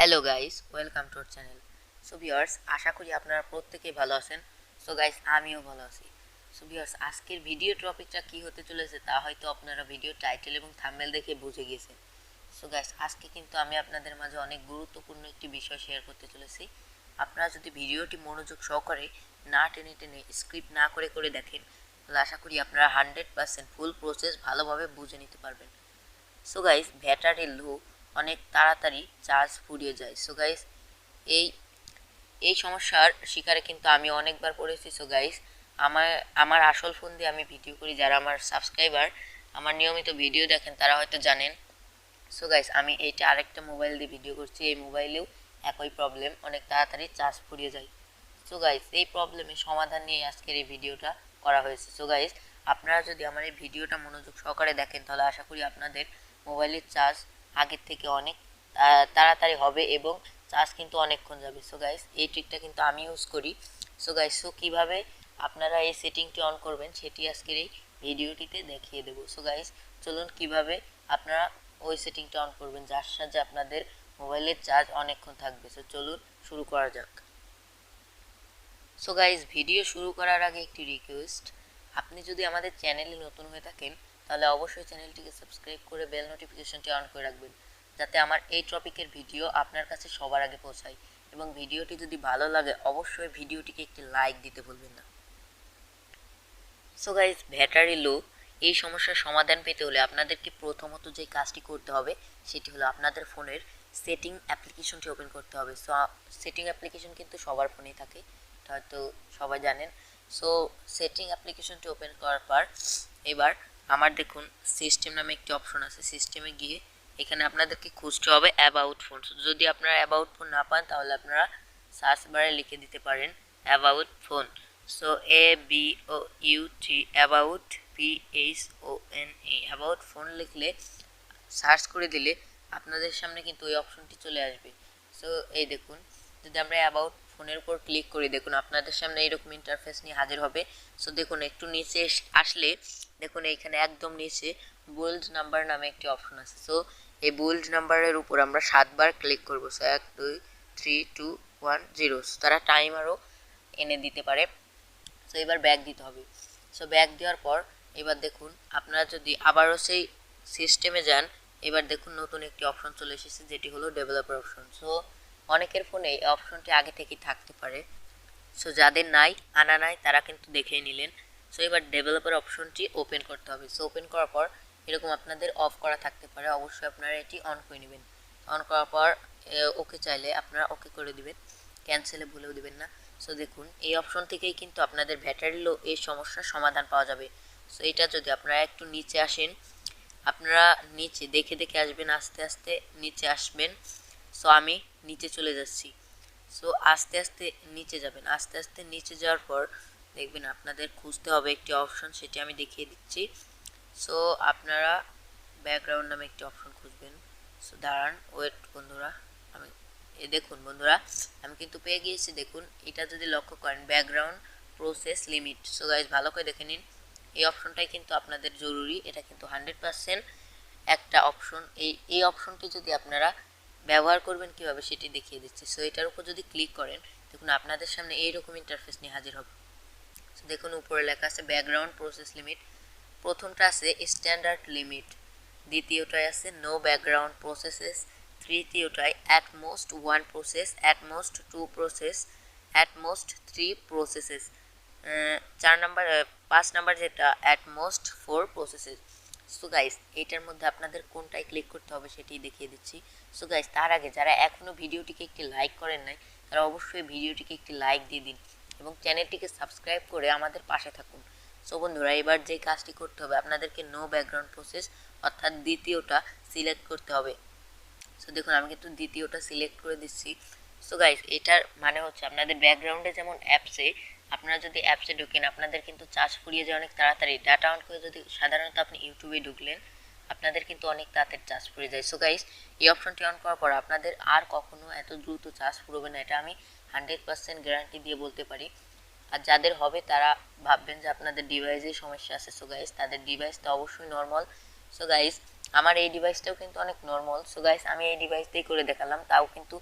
Hello guys, welcome to our channel. So viewers, আশা করি আপনারা প্রত্যেকেই ভালো আছেন। সো গাইস, আমিও ভালো আছি। সো ভিউয়ার্স, আজকের ভিডিও টপিকটা কি হতে চলেছে তা হয়তো আপনারা ভিডিও টাইটেল এবং থাম্বনেল দেখে বুঝে গিয়েছেন। সো গাইস, আজকে কিন্তু আমি আপনাদের মাঝে অনেক গুরুত্বপূর্ণ একটি বিষয় শেয়ার করতে চলেছি। আপনারা যদি ভিডিওটি মনোযোগ সহকারে না টেনে টেনে স্ক্রিপ্ট না করে করে দেখেন, তাহলে আশা করি আপনারা 100% ফুল প্রসেস ভালোভাবে বুঝে নিতে পারবেন। সো গাইস, ব্যাটারি লো, অনেক তাড়াতাড়ি চার্জ ফুরিয়ে যায়। সো গাইস, এই এই সমস্যার শিকারে কিন্তু আমি অনেকবার পড়েছি। সো গাইস, আমার আমার আসল ফোন দিয়ে আমি ভিডিও করি। যারা আমার সাবস্ক্রাইবার, আমার নিয়মিত ভিডিও দেখেন, তারা হয়তো জানেন। সো গাইস, আমি এইটা আরেকটা মোবাইল দিয়ে ভিডিও করছি। এই মোবাইলেও একই প্রবলেম, অনেক তাড়াতাড়ি চার্জ ফুরিয়ে যায়। সো গাইস, এই প্রবলেমের সমাধান নিয়ে আজকের এই ভিডিওটা করা হয়েছে। সো গাইস, আপনারা যদি আমার এই ভিডিওটা মনোযোগ সহকারে দেখেন, তাহলে আশা করি আপনাদের মোবাইলের চার্জ আগের থেকে অনেক তাড়াতাড়ি হবে এবং চার্জ কিন্তু অনেকক্ষণ যাবে। সো গাইস, এই ট্রিকটা কিন্তু আমি ইউজ করি। সো গাইস, কীভাবে আপনারা এই সেটিংটি অন করবেন সেটি আজকের এই ভিডিওটিতে দেখিয়ে দেবো। সো গাইস, চলুন কিভাবে আপনারা ওই সেটিংটা অন করবেন যার সাহায্যে আপনাদের মোবাইলের চার্জ অনেকক্ষণ থাকবে। সো চলুন শুরু করা যাক। সো গাইস, ভিডিও শুরু করার আগে একটি রিকোয়েস্ট, আপনি যদি আমাদের চ্যানেলে নতুন হয়ে থাকেন তাহলে অবশ্যই চ্যানেলটিকে সাবস্ক্রাইব করে বেল নোটিফিকেশনটি অন করে রাখবেন, যাতে আমার এই টপিকের ভিডিও আপনার কাছে সবার আগে পৌঁছায়। এবং ভিডিওটি যদি ভালো লাগে অবশ্যই ভিডিওটিকে একটি লাইক দিতে ভুলবেন না। সো গাইস, ব্যাটারি লো, এই সমস্যার সমাধান পেতে হলে আপনাদেরকে প্রথমত যে কাজটি করতে হবে সেটি হলো আপনাদের ফোনের সেটিং অ্যাপ্লিকেশনটি ওপেন করতে হবে। সো সেটিং অ্যাপ্লিকেশন কিন্তু সবার ফোনেই থাকে, হয়তো সবাই জানেন। সো সেটিং অ্যাপ্লিকেশনটি ওপেন করার পর এবার আমার দেখুন সিস্টেম নামে একটি অপশন আছে। সিস্টেমে গিয়ে এখানে আপনাদেরকে খুঁজতে হবে অ্যাবাউট ফোন। যদি আপনারা অ্যাবাউট ফোন না পান তাহলে আপনারা সার্চ বারে লিখে দিতে পারেন about phone. So ABOUT, about, PHONE, about phone লিখলে সার্চ করে দিলে আপনাদের সামনে কিন্তু ওই অপশনটি চলে আসবে। সো এই দেখুন, যদি আমরা অ্যাবাউট ফোনের উপর ক্লিক করি, দেখুন আপনাদের সামনে এইরকম ইন্টারফেস নিয়ে হাজির হবে। সো দেখুন, একটু নিচে আসলে দেখুন এইখানে একদম নিচে বোল্ড নাম্বার নামে একটি অপশন আছে। সো এই বোল্ড নাম্বারের উপর আমরা 7বার ক্লিক করবো। সো 1 2 3 2 1 0। তারা টাইমারও এনে দিতে পারে। সো এবার ব্যাক দিতে হবে। সো ব্যাক দেওয়ার পর এবার দেখুন আপনারা যদি আবারও সেই সিস্টেমে যান, এবার দেখুন নতুন একটি অপশন চলে এসেছে, যেটি হলো ডেভেলপার অপশন। সো অনেকের ফোনে এই অপশনটি আগে থেকেই থাকতে পারে। সো যাদের নাই, আনা নাই, তারা কিন্তু দেখেই নিলেন। সো এবার ডেভেলপার অপশনটি ওপেন করতে হবে। সো ওপেন করার পর এরকম আপনাদের অফ করা থাকতে পারে, অবশ্যই আপনারা এটি অন করে নেবেন। অন করার পর ওকে চাইলে আপনারা ওকে করে দিবেন, ক্যান্সেলে ভুলেও দিবেন না। সো দেখুন, এই অপশন থেকেই কিন্তু আপনাদের ব্যাটারি লো এই সমস্যার সমাধান পাওয়া যাবে। সো এটা যদি আপনারা একটু নিচে আসেন, আপনারা নিচে দেখে দেখে আসবেন, আস্তে আস্তে নিচে আসবেন। সো আমি নিচে চলে যাচ্ছি। সো আস্তে আস্তে নিচে যাবেন। আস্তে আস্তে নিচে যাওয়ার পর দেখবেন আপনাদের খুঁজতে হবে একটি অপশন, সেটি আমি দেখিয়ে দিচ্ছি। সো আপনারা ব্যাকগ্রাউন্ড নামে একটি অপশন খুঁজবেন। সো দাঁড়ান, ওয়েট বন্ধুরা, আমি দেখুন বন্ধুরা, আমি কিন্তু পেয়ে গিয়েছি। দেখুন, এটা যদি লক্ষ্য করেন background process limit. So guys, ভালো করে দেখে নিন, এই অপশনটাই কিন্তু আপনাদের জরুরি। এটা কিন্তু 100% একটা অপশন। এই অপশনটি যদি আপনারা ব্যবহার করবেন কিভাবে সেটি দেখিয়ে দিচ্ছি। সো এটার উপর যদি ক্লিক করেন, দেখুন আপনাদের সামনে এইরকম ইন্টারফেস নিয়ে হাজির হবে। সো দেখুন উপরে লেখা আছে ব্যাকগ্রাউন্ড প্রসেস লিমিট। প্রথমটা আছে স্ট্যান্ডার্ড লিমিট, দ্বিতীয়টায় আছে নো ব্যাকগ্রাউন্ড প্রসেসেস, তৃতীয়টায় at most 1 process, at most 2 process, at most 3 processes, 5 number যেটা at most 4 processes. So guys, এইটার মধ্যে আপনাদের কোনটায় ক্লিক করতে হবে সেটি দেখিয়ে দিচ্ছি। সো গাইস, তার আগে যারা এখনও ভিডিওটিকে একটি লাইক করেন নাই, তারা অবশ্যই ভিডিওটিকে একটি লাইক দিয়ে দিন এবং চ্যানেলটিকে সাবস্ক্রাইব করে আমাদের পাশে থাকুন। সো বন্ধুরা, এবার যে কাজটি করতে হবে, আপনাদেরকে নো ব্যাকগ্রাউন্ড প্রসেস অর্থাৎ দ্বিতীয়টা সিলেক্ট করতে হবে। সো দেখুন, আমি কিন্তু দ্বিতীয়টা সিলেক্ট করে দিচ্ছি। সো গাইস, এটার মানে হচ্ছে আপনাদের ব্যাকগ্রাউন্ডে যেমন অ্যাপসে, আপনারা যদি অ্যাপসে ঢুকেন আপনাদের কিন্তু চার্জ ফুরিয়ে যায় অনেক তাড়াতাড়ি। ডাটা অন করে যদি সাধারণত আপনি ইউটিউবে ঢুকলেন, আপনাদের কিন্তু অনেক তাড়াতাড়ি চার্জ ফুরিয়ে যায়। সো গাইস, এই অপশনটি অন করার পর আপনাদের আর কখনো এত দ্রুত চার্জ ফুরবে না, এটা আমি 100% গ্যারান্টি দিয়ে বলতে পারি। আর যাদের হবে তারা ভাববেন যে আপনাদের ডিভাইসের সমস্যা আছে। সো গাইস, তাদের ডিভাইস তো অবশ্যই নর্মাল। সো গাইস, আমার এই ডিভাইসটাও কিন্তু অনেক নর্মাল। সো গাইস আমি এই ডিভাইস দিয়ে করে দেখালাম, তাও কিন্তু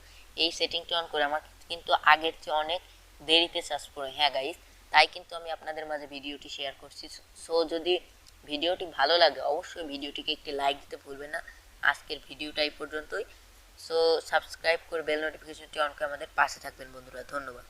এই সেটিংটা অন করে আমার কিন্তু আগের চেয়ে অনেক দেরিতে চার্জ পড়ে। হ্যাঁ গাইস, তাই কিন্তু আমি আপনাদের মাঝে ভিডিওটি শেয়ার করছি। সো যদি ভিডিওটি ভালো লাগে অবশ্যই ভিডিওটিকে একটি লাইক দিতে ভুলবেন না। আজকের ভিডিওটা এই পর্যন্তই। সো সাবস্ক্রাইব করে বেল নোটিফিকেশনটি অন করে আমাদের পাশে থাকবেন বন্ধুরা। ধন্যবাদ।